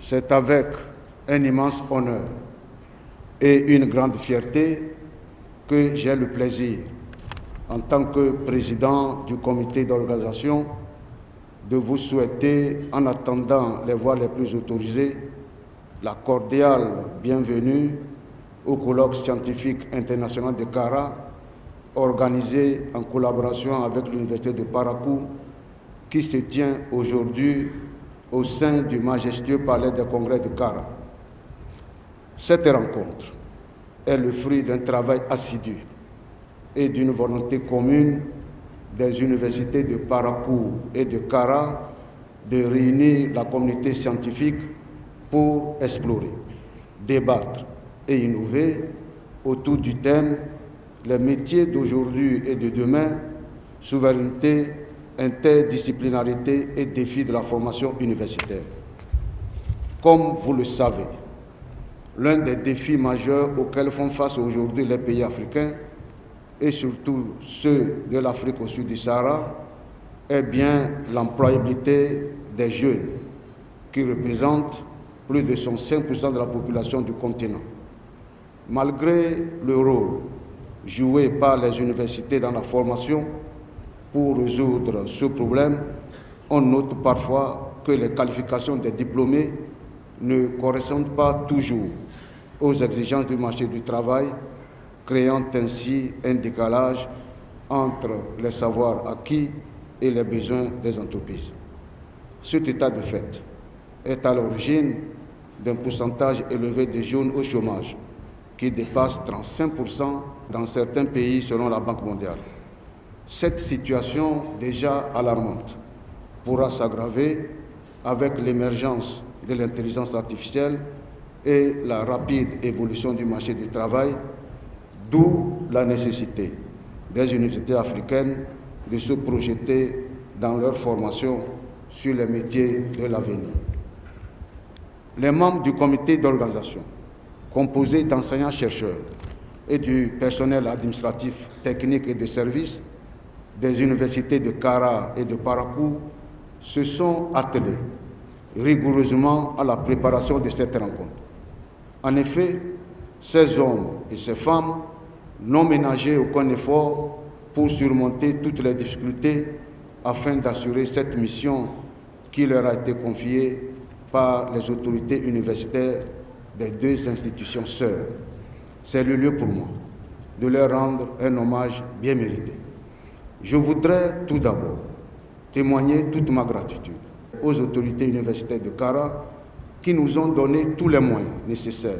C'est avec un immense honneur et une grande fierté que j'ai le plaisir, en tant que président du comité d'organisation, de vous souhaiter, en attendant les voix les plus autorisées, la cordiale bienvenue au colloque scientifique international de Kara, organisé en collaboration avec l'Université de Parakou, qui se tient aujourd'hui au sein du majestueux palais des congrès de Kara. Cette rencontre est le fruit d'un travail assidu et d'une volonté commune des universités de Parakou et de Kara de réunir la communauté scientifique pour explorer, débattre et innover autour du thème « Les métiers d'aujourd'hui et de demain, souveraineté, interdisciplinarité et défis de la formation universitaire ». Comme vous le savez, l'un des défis majeurs auxquels font face aujourd'hui les pays africains, et surtout ceux de l'Afrique au sud du Sahara, est bien l'employabilité des jeunes, qui représentent plus de 105% de la population du continent. Malgré le rôle joué par les universités dans la formation pour résoudre ce problème, on note parfois que les qualifications des diplômés ne correspondent pas toujours aux exigences du marché du travail, créant ainsi un décalage entre les savoirs acquis et les besoins des entreprises. Cet état de fait est à l'origine d'un pourcentage élevé de jeunes au chômage, qui dépasse 35% dans certains pays selon la Banque mondiale. Cette situation déjà alarmante pourra s'aggraver avec l'émergence de l'intelligence artificielle et la rapide évolution du marché du travail, d'où la nécessité des universités africaines de se projeter dans leur formation sur les métiers de l'avenir. Les membres du comité d'organisation, composé d'enseignants-chercheurs et du personnel administratif, technique et de service des universités de Kara et de Parakou, se sont attelés rigoureusement à la préparation de cette rencontre. En effet, ces hommes et ces femmes n'ont ménagé aucun effort pour surmonter toutes les difficultés afin d'assurer cette mission qui leur a été confiée par les autorités universitaires des deux institutions sœurs. C'est le lieu pour moi de leur rendre un hommage bien mérité. Je voudrais tout d'abord témoigner toute ma gratitude aux autorités universitaires de Kara qui nous ont donné tous les moyens nécessaires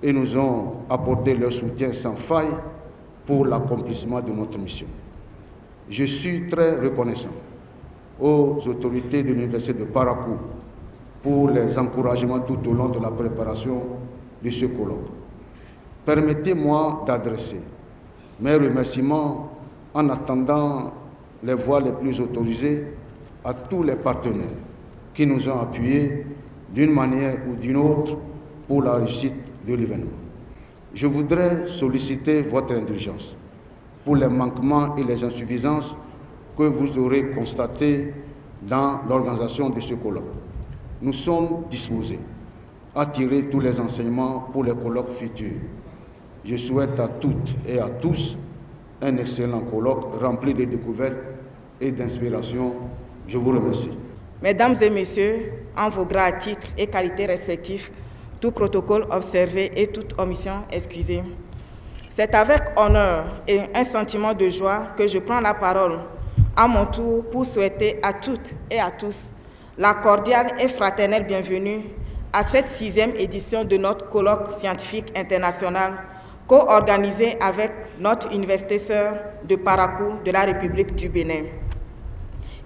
et nous ont apporté leur soutien sans faille pour l'accomplissement de notre mission. Je suis très reconnaissant aux autorités de l'université de Parakou pour les encouragements tout au long de la préparation de ce colloque. Permettez-moi d'adresser mes remerciements en attendant les voix les plus autorisées à tous les partenaires qui nous ont appuyés d'une manière ou d'une autre pour la réussite de l'événement. Je voudrais solliciter votre indulgence pour les manquements et les insuffisances que vous aurez constatés dans l'organisation de ce colloque. Nous sommes disposés à tirer tous les enseignements pour les colloques futurs. Je souhaite à toutes et à tous un excellent colloque rempli de découvertes et d'inspiration. Je vous remercie. Mesdames et messieurs, en vos grades, titres et qualités respectifs, tout protocole observé et toute omission excusée. C'est avec honneur et un sentiment de joie que je prends la parole à mon tour pour souhaiter à toutes et à tous la cordiale et fraternelle bienvenue à cette 6e édition de notre colloque scientifique international co-organisé avec notre université sœur de Parakou de la République du Bénin.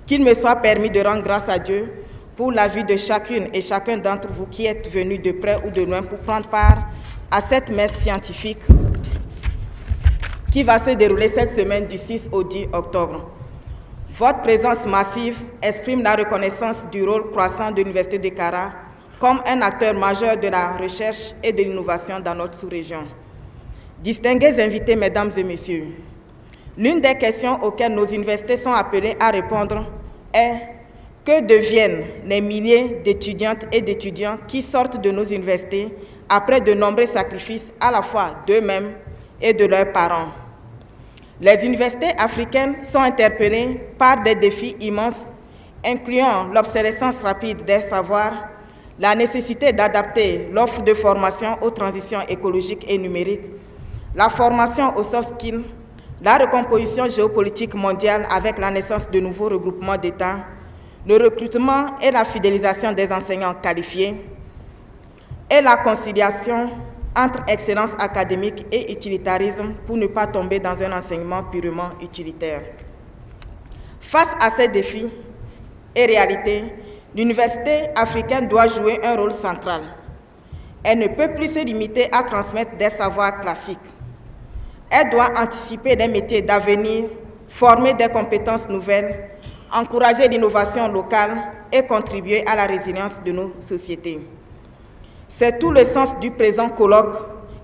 Qu'il me soit permis de rendre grâce à Dieu pour la vie de chacune et chacun d'entre vous qui êtes venus de près ou de loin pour prendre part à cette messe scientifique qui va se dérouler cette semaine du 6 au 10 octobre. Votre présence massive exprime la reconnaissance du rôle croissant de l'Université de Kara comme un acteur majeur de la recherche et de l'innovation dans notre sous-région. Distingués invités, mesdames et messieurs, l'une des questions auxquelles nos universités sont appelées à répondre est: que deviennent les milliers d'étudiantes et d'étudiants qui sortent de nos universités après de nombreux sacrifices à la fois d'eux-mêmes et de leurs parents? Les universités africaines sont interpellées par des défis immenses, incluant l'obsolescence rapide des savoirs, la nécessité d'adapter l'offre de formation aux transitions écologiques et numériques, la formation aux soft skills, la recomposition géopolitique mondiale avec la naissance de nouveaux regroupements d'États, le recrutement et la fidélisation des enseignants qualifiés et la conciliation entre excellence académique et utilitarisme pour ne pas tomber dans un enseignement purement utilitaire. Face à ces défis et réalités, l'université africaine doit jouer un rôle central. Elle ne peut plus se limiter à transmettre des savoirs classiques. Elle doit anticiper des métiers d'avenir, former des compétences nouvelles, encourager l'innovation locale et contribuer à la résilience de nos sociétés. C'est tout le sens du présent colloque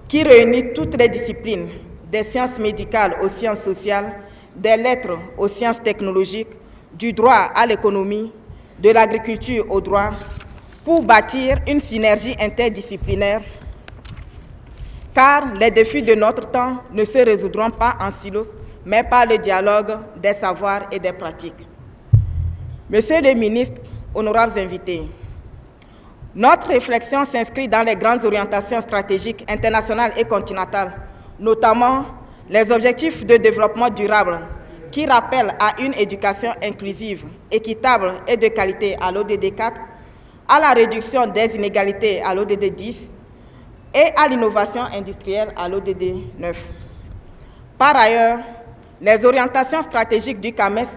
qui réunit toutes les disciplines, des sciences médicales aux sciences sociales, des lettres aux sciences technologiques, du droit à l'économie, de l'agriculture au droit, pour bâtir une synergie interdisciplinaire, car les défis de notre temps ne se résoudront pas en silos, mais par le dialogue des savoirs et des pratiques. Monsieur le ministre, honorables invités, notre réflexion s'inscrit dans les grandes orientations stratégiques internationales et continentales, notamment les objectifs de développement durable qui rappellent à une éducation inclusive, équitable et de qualité à l'ODD 4, à la réduction des inégalités à l'ODD 10 et à l'innovation industrielle à l'ODD 9. Par ailleurs, les orientations stratégiques du CAMES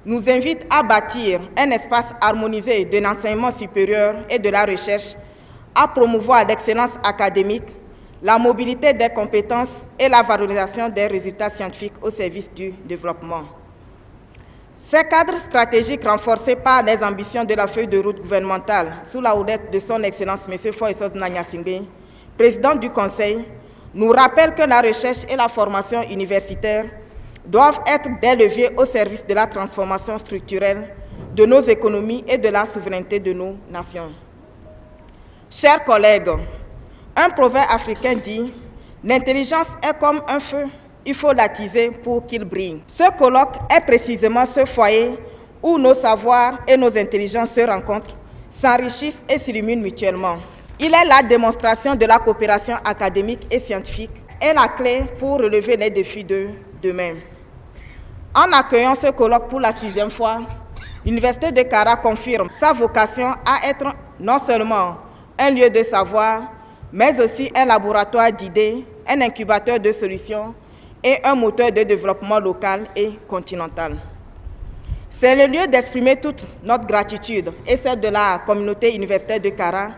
nous invitent à bâtir un espace harmonisé de l'enseignement supérieur et de la recherche, à promouvoir l'excellence académique, la mobilité des compétences et la valorisation des résultats scientifiques au service du développement. Ces cadres stratégiques renforcés par les ambitions de la feuille de route gouvernementale sous la houlette de son Excellence M. Foyesos Nanyasingbe, président du Conseil, nous rappellent que la recherche et la formation universitaire doivent être des leviers au service de la transformation structurelle de nos économies et de la souveraineté de nos nations. Chers collègues, un proverbe africain dit « L'intelligence est comme un feu, il faut l'attiser pour qu'il brille ». Ce colloque est précisément ce foyer où nos savoirs et nos intelligences se rencontrent, s'enrichissent et s'illuminent mutuellement. Il est la démonstration de la coopération académique et scientifique et la clé pour relever les défis de demain. En accueillant ce colloque pour la 6e fois, l'Université de Kara confirme sa vocation à être non seulement un lieu de savoir, mais aussi un laboratoire d'idées, un incubateur de solutions et un moteur de développement local et continental. C'est le lieu d'exprimer toute notre gratitude et celle de la communauté universitaire de Kara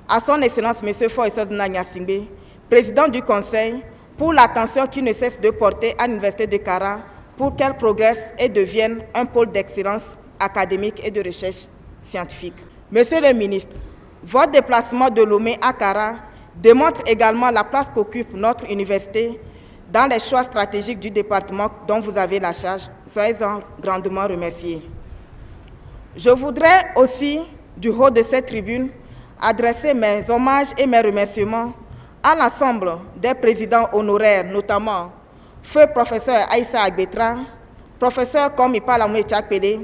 à son Excellence M. Foyesos Nanyasingbe, président du Conseil, pour l'attention qu'il ne cesse de porter à l'Université de Kara pour qu'elle progresse et devienne un pôle d'excellence académique et de recherche scientifique. Monsieur le ministre, votre déplacement de Lomé à Kara démontre également la place qu'occupe notre université dans les choix stratégiques du département dont vous avez la charge. Soyez-en grandement remerciés. Je voudrais aussi, du haut de cette tribune, adresser mes hommages et mes remerciements à l'ensemble des présidents honoraires, notamment feu professeur Aïssa Agbetra, professeur comme Ipalamou Tchakpede,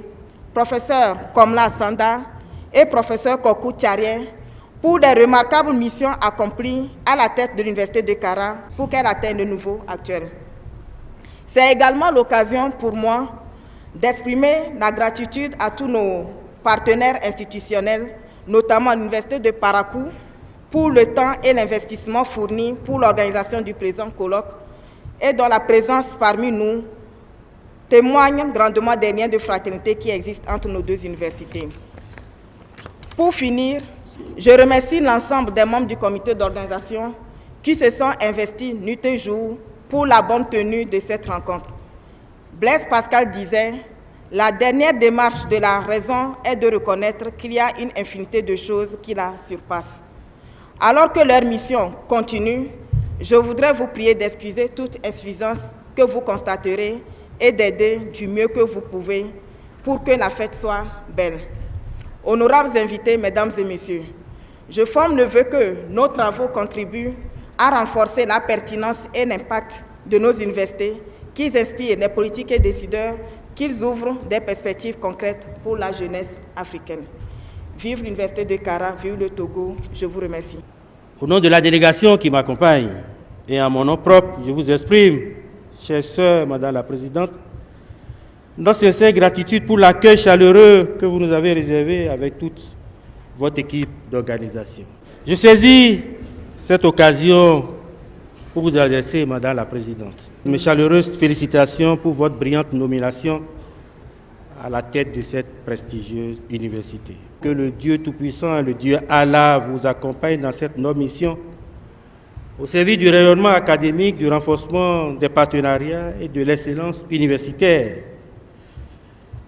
professeur Komla Sanda et professeur Kokou Tcharié, pour les remarquables missions accomplies à la tête de l'Université de Kara pour qu'elle atteigne le niveau actuel. C'est également l'occasion pour moi d'exprimer la gratitude à tous nos partenaires institutionnels, notamment l'Université de Parakou, pour le temps et l'investissement fournis pour l'organisation du présent colloque et dont la présence parmi nous témoigne grandement des liens de fraternité qui existent entre nos deux universités. Pour finir, je remercie l'ensemble des membres du comité d'organisation qui se sont investis nuit et jour pour la bonne tenue de cette rencontre. Blaise Pascal disait « La dernière démarche de la raison est de reconnaître qu'il y a une infinité de choses qui la surpassent. » Alors que leur mission continue, je voudrais vous prier d'excuser toute insuffisance que vous constaterez et d'aider du mieux que vous pouvez pour que la fête soit belle. Honorables invités, mesdames et messieurs, je forme le vœu que nos travaux contribuent à renforcer la pertinence et l'impact de nos universités, qu'ils inspirent les politiques et décideurs, qu'ils ouvrent des perspectives concrètes pour la jeunesse africaine. Vive l'Université de Kara, vive le Togo, je vous remercie. Au nom de la délégation qui m'accompagne et en mon nom propre, je vous exprime, chère sœur, Madame la Présidente, notre sincère gratitude pour l'accueil chaleureux que vous nous avez réservé avec toute votre équipe d'organisation. Je saisis cette occasion pour vous adresser, Madame la Présidente, mes chaleureuses félicitations pour votre brillante nomination à la tête de cette prestigieuse université. Que le Dieu Tout-Puissant, le Dieu Allah, vous accompagne dans cette noble mission au service du rayonnement académique, du renforcement des partenariats et de l'excellence universitaire.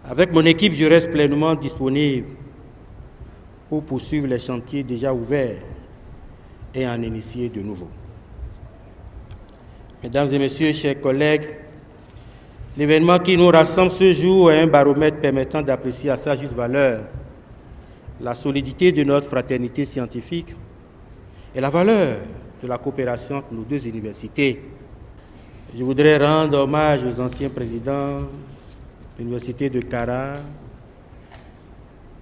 Avec mon équipe, je reste pleinement disponible pour poursuivre les chantiers déjà ouverts et en initier de nouveaux. Mesdames et messieurs, chers collègues, l'événement qui nous rassemble ce jour est un baromètre permettant d'apprécier à sa juste valeur la solidité de notre fraternité scientifique et la valeur de la coopération entre nos deux universités. Je voudrais rendre hommage aux anciens présidents de l'Université de Kara,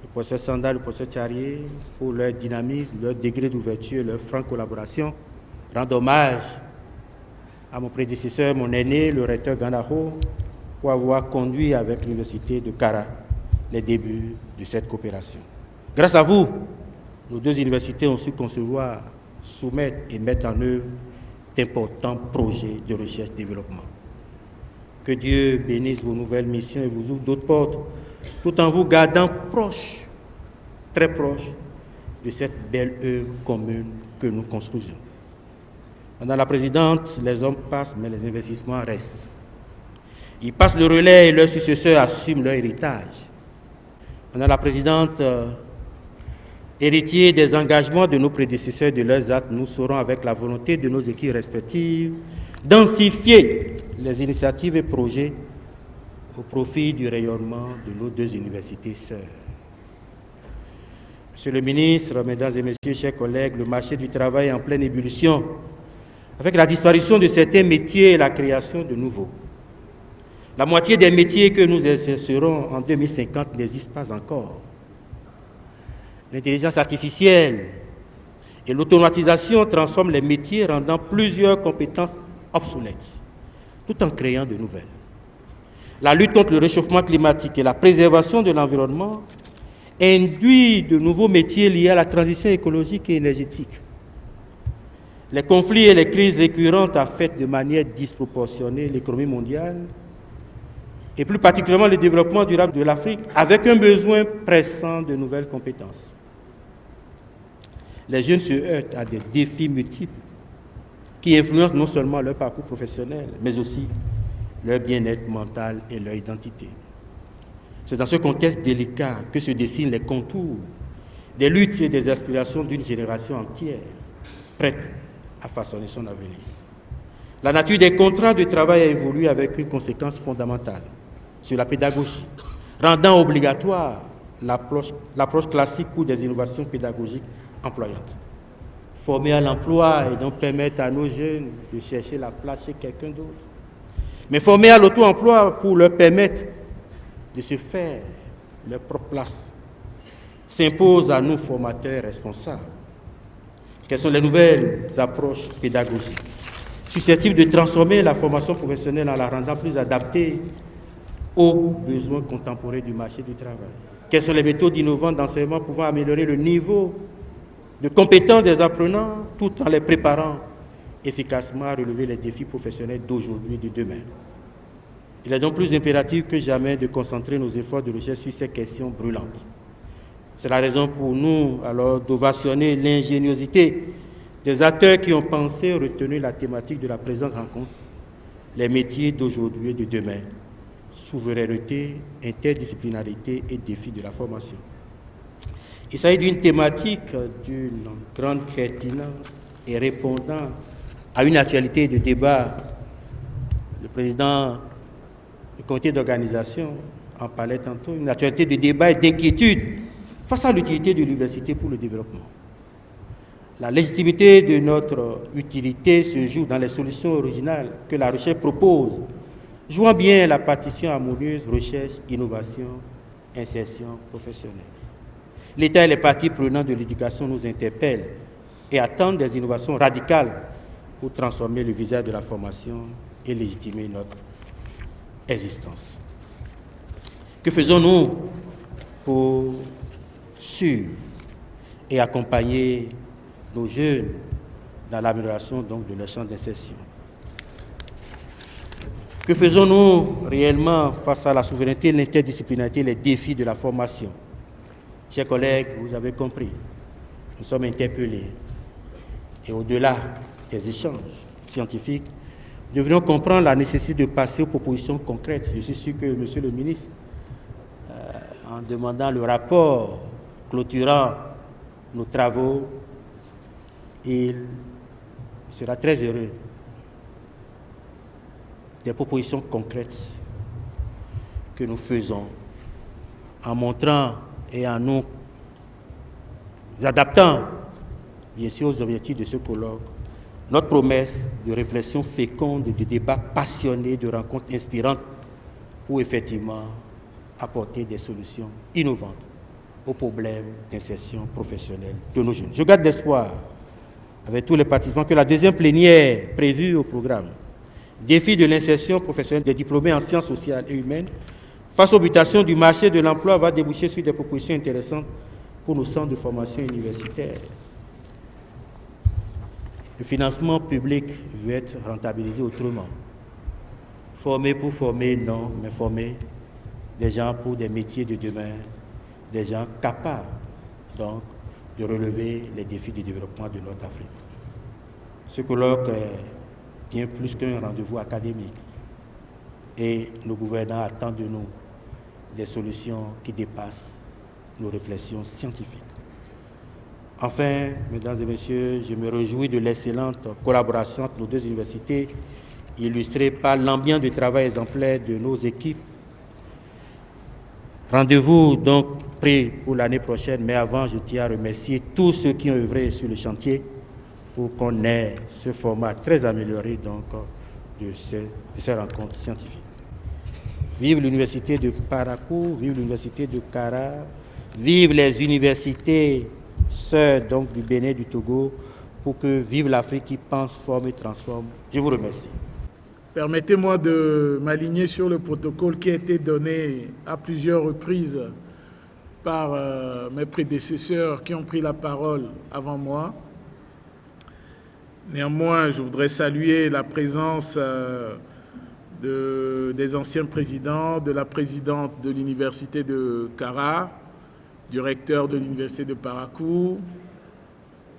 le professeur Sanda, le professeur Tcharié, pour leur dynamisme, leur degré d'ouverture, leur franche collaboration. Rendre hommage à mon prédécesseur, mon aîné, le recteur Gandaro, pour avoir conduit avec l'Université de Kara les débuts de cette coopération. Grâce à vous, nos deux universités ont su concevoir, soumettre et mettre en œuvre d'importants projets de recherche-développement. Que Dieu bénisse vos nouvelles missions et vous ouvre d'autres portes, tout en vous gardant proche, très proche, de cette belle œuvre commune que nous construisons. Madame la Présidente, les hommes passent, mais les investissements restent. Ils passent le relais et leurs successeurs assument leur héritage. Madame la Présidente, héritiers des engagements de nos prédécesseurs et de leurs actes, nous saurons, avec la volonté de nos équipes respectives, densifier les initiatives et projets au profit du rayonnement de nos deux universités sœurs. Monsieur le ministre, mesdames et messieurs, chers collègues, le marché du travail est en pleine ébullition, avec la disparition de certains métiers et la création de nouveaux. La moitié des métiers que nous exercerons en 2050 n'existent pas encore. L'intelligence artificielle et l'automatisation transforment les métiers, rendant plusieurs compétences obsolètes, tout en créant de nouvelles. La lutte contre le réchauffement climatique et la préservation de l'environnement induit de nouveaux métiers liés à la transition écologique et énergétique. Les conflits et les crises récurrentes affectent de manière disproportionnée l'économie mondiale et plus particulièrement le développement durable de l'Afrique, avec un besoin pressant de nouvelles compétences. Les jeunes se heurtent à des défis multiples qui influencent non seulement leur parcours professionnel, mais aussi leur bien-être mental et leur identité. C'est dans ce contexte délicat que se dessinent les contours des luttes et des aspirations d'une génération entière. prête à façonner son avenir. La nature des contrats de travail a évolué avec une conséquence fondamentale sur la pédagogie, rendant obligatoire l'approche classique pour des innovations pédagogiques employantes. Former à l'emploi et donc permettre à nos jeunes de chercher la place chez quelqu'un d'autre. Mais former à l'auto-emploi pour leur permettre de se faire leur propre place s'impose à nous, formateurs responsables. Quelles sont les nouvelles approches pédagogiques susceptibles de transformer la formation professionnelle en la rendant plus adaptée aux besoins contemporains du marché du travail? Quelles sont les méthodes innovantes d'enseignement pouvant améliorer le niveau de compétences des apprenants tout en les préparant efficacement à relever les défis professionnels d'aujourd'hui et de demain? Il est donc plus impératif que jamais de concentrer nos efforts de recherche sur ces questions brûlantes. C'est la raison pour nous, alors, d'ovationner l'ingéniosité des acteurs qui ont pensé et retenu la thématique de la présente rencontre, les métiers d'aujourd'hui et de demain, souveraineté, interdisciplinarité et défis de la formation. Il s'agit d'une thématique d'une grande pertinence et répondant à une actualité de débat. Le président du comité d'organisation en parlait tantôt, une actualité de débat et d'inquiétude face à l'utilité de l'université pour le développement. La légitimité de notre utilité se joue dans les solutions originales que la recherche propose, jouant bien la partition harmonieuse recherche, innovation, insertion professionnelle. L'État et les parties prenantes de l'éducation nous interpellent et attendent des innovations radicales pour transformer le visage de la formation et légitimer notre existence. Que faisons-nous pour suivre et accompagner nos jeunes dans l'amélioration donc de leur champ d'insertion? Que faisons-nous réellement face à la souveraineté, l'interdisciplinarité et les défis de la formation? Chers collègues, vous avez compris, nous sommes interpellés. Et au-delà des échanges scientifiques, nous devrions comprendre la nécessité de passer aux propositions concrètes. Je suis sûr que M. le ministre, en demandant le rapport clôturant nos travaux, il sera très heureux des propositions concrètes que nous faisons en montrant et en nous adaptant, bien sûr, aux objectifs de ce colloque, notre promesse de réflexion féconde, de débats passionnés, de rencontres inspirantes pour effectivement apporter des solutions innovantes aux problèmes d'insertion professionnelle de nos jeunes. Je garde l'espoir, avec tous les participants, que la deuxième plénière prévue au programme, défi de l'insertion professionnelle des diplômés en sciences sociales et humaines, face aux mutations du marché de l'emploi, va déboucher sur des propositions intéressantes pour nos centres de formation universitaire. Le financement public veut être rentabilisé autrement. Former pour former, non, mais former des gens pour des métiers de demain, des gens capables donc de relever les défis du développement de notre Afrique. Ce colloque est bien plus qu'un rendez-vous académique et nos gouvernants attendent de nous des solutions qui dépassent nos réflexions scientifiques. Enfin, mesdames et messieurs, je me réjouis de l'excellente collaboration entre nos deux universités, illustrée par l'ambiance de travail exemplaire de nos équipes. Rendez-vous donc pris pour l'année prochaine, mais avant, je tiens à remercier tous ceux qui ont œuvré sur le chantier pour qu'on ait ce format très amélioré donc, de ces rencontres scientifiques. Vive l'université de Parakou, vive l'université de Kara, vive les universités sœurs donc du Bénin, du Togo, pour que vive l'Afrique qui pense, forme et transforme. Je vous remercie. Permettez-moi de m'aligner sur le protocole qui a été donné à plusieurs reprises par mes prédécesseurs qui ont pris la parole avant moi. Néanmoins, je voudrais saluer la présence des anciens présidents, de la présidente de l'université de Kara, du recteur de l'université de Parakou,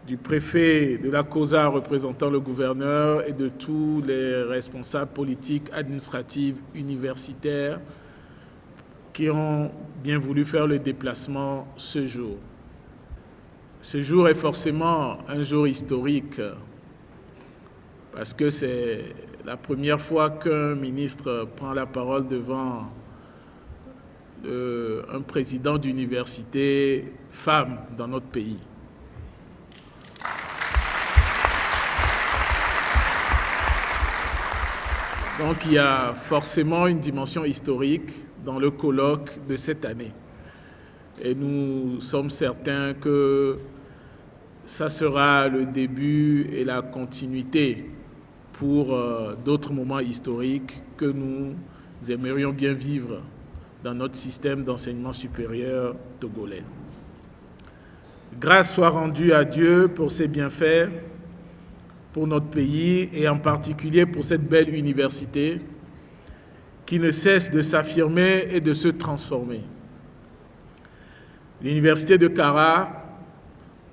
du préfet de la COSA représentant le gouverneur et de tous les responsables politiques, administratifs, universitaires qui ont bien voulu faire le déplacement ce jour. Ce jour est forcément un jour historique parce que c'est la première fois qu'un ministre prend la parole devant un président d'université femme dans notre pays. Donc il y a forcément une dimension historique dans le colloque de cette année. Et nous sommes certains que ça sera le début et la continuité pour d'autres moments historiques que nous aimerions bien vivre dans notre système d'enseignement supérieur togolais. Grâce soit rendue à Dieu pour ses bienfaits, pour notre pays et en particulier pour cette belle université qui ne cesse de s'affirmer et de se transformer. L'université de Kara,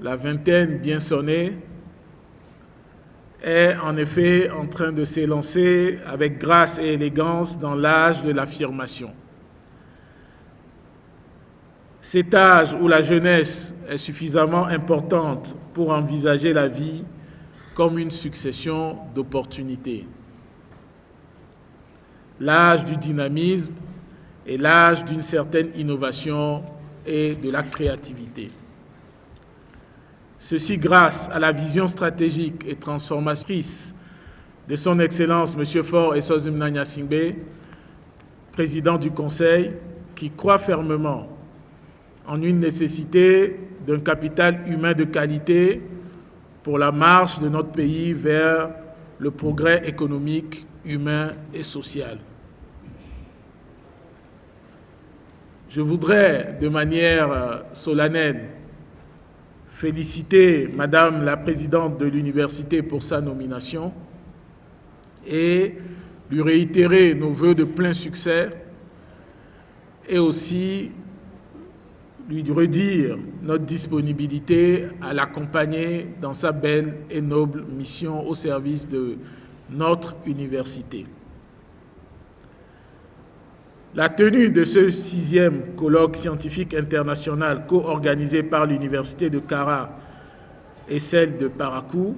la vingtaine bien sonnée, est en effet en train de s'élancer avec grâce et élégance dans l'âge de l'affirmation. Cet âge où la jeunesse est suffisamment importante pour envisager la vie comme une succession d'opportunités. L'âge du dynamisme et l'âge d'une certaine innovation et de la créativité. Ceci grâce à la vision stratégique et transformatrice de son Excellence M. Faure Esozim Gnassingbé, président du Conseil, qui croit fermement en une nécessité d'un capital humain de qualité pour la marche de notre pays vers le progrès économique, humain et social. Je voudrais, de manière solennelle, féliciter Madame la Présidente de l'Université pour sa nomination et lui réitérer nos vœux de plein succès et aussi lui redire notre disponibilité à l'accompagner dans sa belle et noble mission au service de notre université. La tenue de ce 6e colloque scientifique international co-organisé par l'Université de Kara et celle de Parakou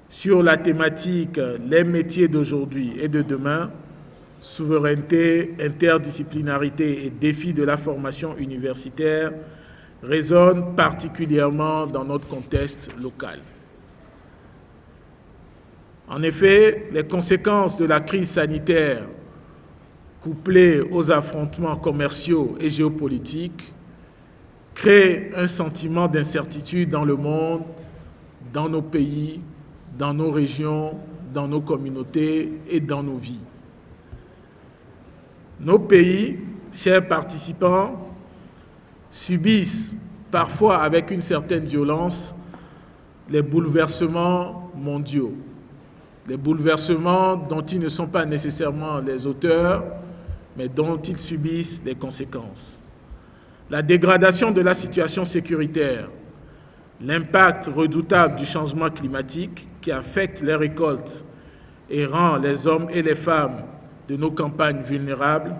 sur la thématique « Les métiers d'aujourd'hui et de demain », souveraineté, interdisciplinarité et défis de la formation universitaire résonne particulièrement dans notre contexte local. En effet, les conséquences de la crise sanitaire couplées aux affrontements commerciaux et géopolitiques créent un sentiment d'incertitude dans le monde, dans nos pays, dans nos régions, dans nos communautés et dans nos vies. Nos pays, chers participants, subissent parfois avec une certaine violence les bouleversements mondiaux, les bouleversements dont ils ne sont pas nécessairement les auteurs, mais dont ils subissent les conséquences. La dégradation de la situation sécuritaire, l'impact redoutable du changement climatique qui affecte les récoltes et rend les hommes et les femmes de nos campagnes vulnérables,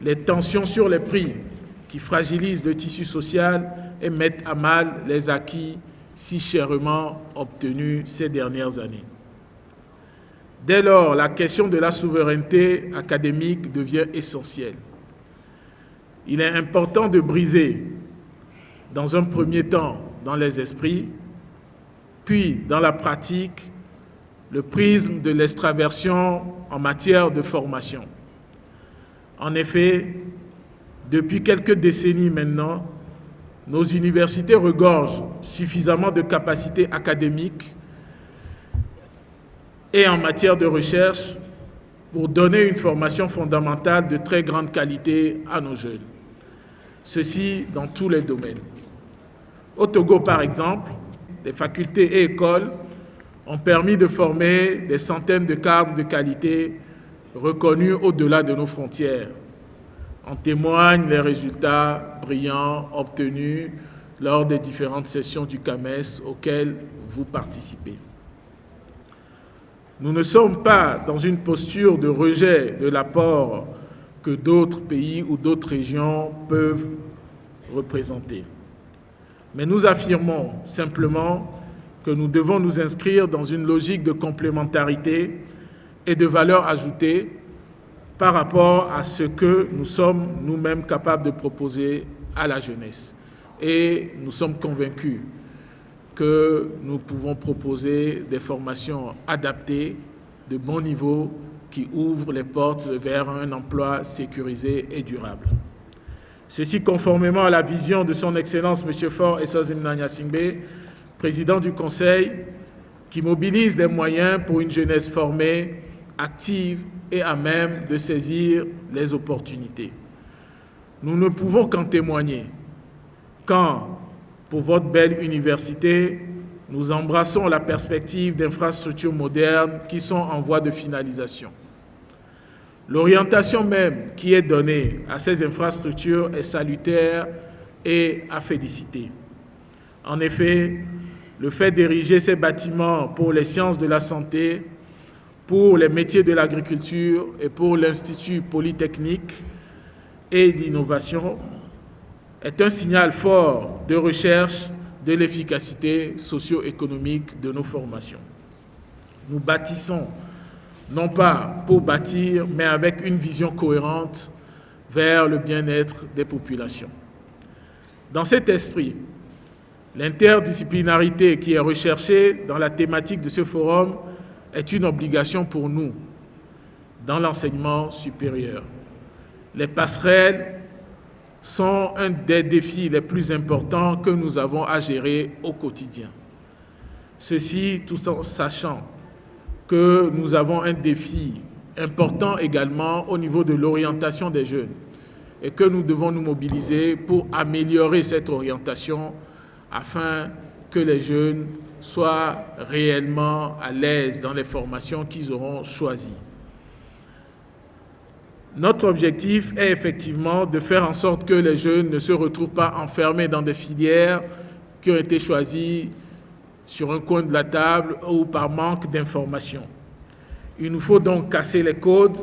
les tensions sur les prix qui fragilisent le tissu social et mettent à mal les acquis si chèrement obtenus ces dernières années. Dès lors, la question de la souveraineté académique devient essentielle. Il est important de briser, dans un premier temps, dans les esprits, puis dans la pratique, le prisme de l'extraversion en matière de formation. En effet, depuis quelques décennies maintenant, nos universités regorgent suffisamment de capacités académiques et en matière de recherche pour donner une formation fondamentale de très grande qualité à nos jeunes. Ceci dans tous les domaines. Au Togo, par exemple, les facultés et écoles ont permis de former des centaines de cadres de qualité reconnus au-delà de nos frontières. En témoignent les résultats brillants obtenus lors des différentes sessions du CAMES auxquelles vous participez. Nous ne sommes pas dans une posture de rejet de l'apport que d'autres pays ou d'autres régions peuvent représenter. Mais nous affirmons simplement que nous devons nous inscrire dans une logique de complémentarité et de valeur ajoutée par rapport à ce que nous sommes nous-mêmes capables de proposer à la jeunesse. Et nous sommes convaincus que nous pouvons proposer des formations adaptées, de bon niveau, qui ouvrent les portes vers un emploi sécurisé et durable. Ceci conformément à la vision de son Excellence M. Faure Essoz-Mna Gnassingbé, président du Conseil, qui mobilise les moyens pour une jeunesse formée, active et à même de saisir les opportunités. Nous ne pouvons qu'en témoigner quand, pour votre belle université, nous embrassons la perspective d'infrastructures modernes qui sont en voie de finalisation. L'orientation même qui est donnée à ces infrastructures est salutaire et à féliciter. En effet, le fait d'ériger ces bâtiments pour les sciences de la santé, pour les métiers de l'agriculture et pour l'Institut polytechnique et d'innovation est un signal fort de recherche de l'efficacité socio-économique de nos formations. Nous bâtissons, non pas pour bâtir, mais avec une vision cohérente vers le bien-être des populations. Dans cet esprit, l'interdisciplinarité qui est recherchée dans la thématique de ce forum est une obligation pour nous dans l'enseignement supérieur. Les passerelles sont un des défis les plus importants que nous avons à gérer au quotidien. Ceci tout en sachant que nous avons un défi important également au niveau de l'orientation des jeunes et que nous devons nous mobiliser pour améliorer cette orientation afin que les jeunes soient réellement à l'aise dans les formations qu'ils auront choisies. Notre objectif est effectivement de faire en sorte que les jeunes ne se retrouvent pas enfermés dans des filières qui ont été choisies sur un coin de la table ou par manque d'informations. Il nous faut donc casser les codes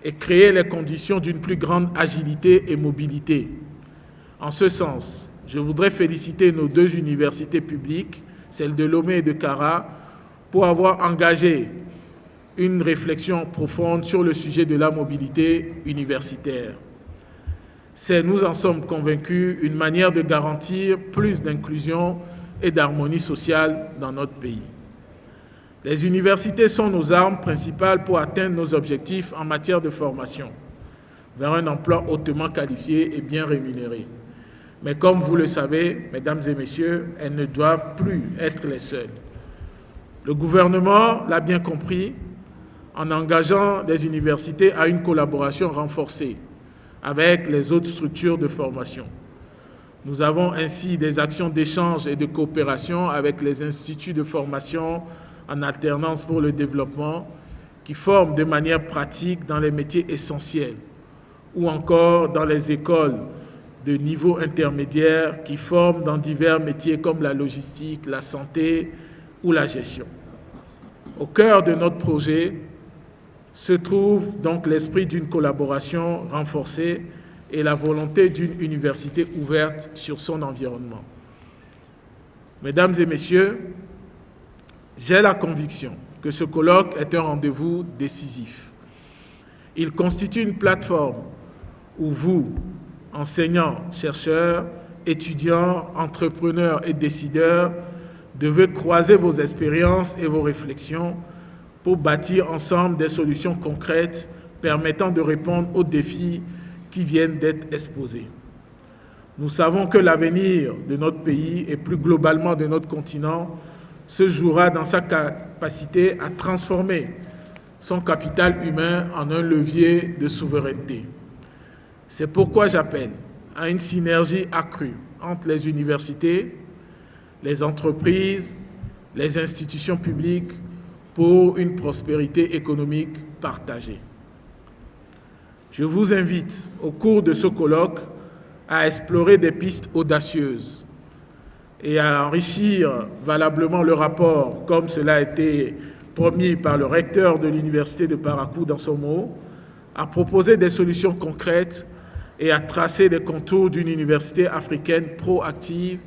et créer les conditions d'une plus grande agilité et mobilité. En ce sens, je voudrais féliciter nos deux universités publiques, celles de Lomé et de Kara, pour avoir engagé une réflexion profonde sur le sujet de la mobilité universitaire. C'est, nous en sommes convaincus, une manière de garantir plus d'inclusion et d'harmonie sociale dans notre pays. Les universités sont nos armes principales pour atteindre nos objectifs en matière de formation, vers un emploi hautement qualifié et bien rémunéré. Mais comme vous le savez, mesdames et messieurs, elles ne doivent plus être les seules. Le gouvernement l'a bien compris en engageant les universités à une collaboration renforcée avec les autres structures de formation. Nous avons ainsi des actions d'échange et de coopération avec les instituts de formation en alternance pour le développement qui forment de manière pratique dans les métiers essentiels ou encore dans les écoles de niveau intermédiaire qui forment dans divers métiers comme la logistique, la santé ou la gestion. Au cœur de notre projet se trouve donc l'esprit d'une collaboration renforcée et la volonté d'une université ouverte sur son environnement. Mesdames et messieurs, j'ai la conviction que ce colloque est un rendez-vous décisif. Il constitue une plateforme où vous, enseignants, chercheurs, étudiants, entrepreneurs et décideurs, devez croiser vos expériences et vos réflexions pour bâtir ensemble des solutions concrètes permettant de répondre aux défis qui viennent d'être exposés. Nous savons que l'avenir de notre pays et plus globalement de notre continent se jouera dans sa capacité à transformer son capital humain en un levier de souveraineté. C'est pourquoi j'appelle à une synergie accrue entre les universités, les entreprises, les institutions publiques pour une prospérité économique partagée. Je vous invite, au cours de ce colloque, à explorer des pistes audacieuses et à enrichir valablement le rapport, comme cela a été promis par le recteur de l'Université de Parakou dans son mot, à proposer des solutions concrètes et à tracer les contours d'une université africaine proactive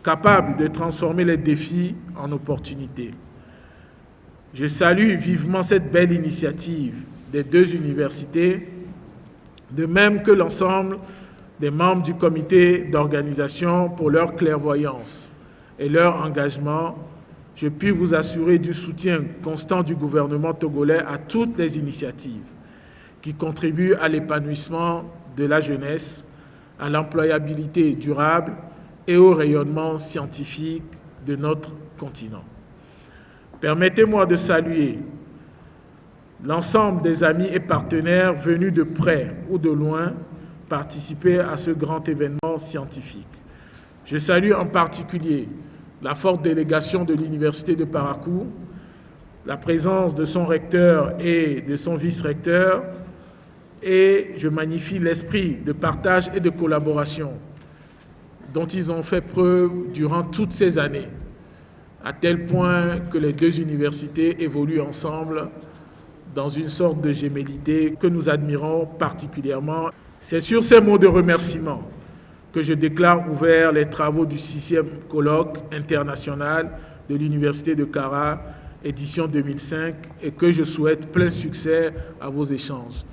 capable de transformer les défis en opportunités. Je salue vivement cette belle initiative des deux universités, de même que l'ensemble des membres du comité d'organisation pour leur clairvoyance et leur engagement. Je puis vous assurer du soutien constant du gouvernement togolais à toutes les initiatives qui contribuent à l'épanouissement de la jeunesse, à l'employabilité durable et au rayonnement scientifique de notre continent. Permettez-moi de saluer l'ensemble des amis et partenaires venus de près ou de loin participer à ce grand événement scientifique. Je salue en particulier la forte délégation de l'Université de Parakou, la présence de son recteur et de son vice-recteur, et je magnifie l'esprit de partage et de collaboration dont ils ont fait preuve durant toutes ces années, à tel point que les deux universités évoluent ensemble dans une sorte de gémellité que nous admirons particulièrement. C'est sur ces mots de remerciement que je déclare ouverts les travaux du 6e colloque international de l'Université de Kara, édition 2005, et que je souhaite plein succès à vos échanges.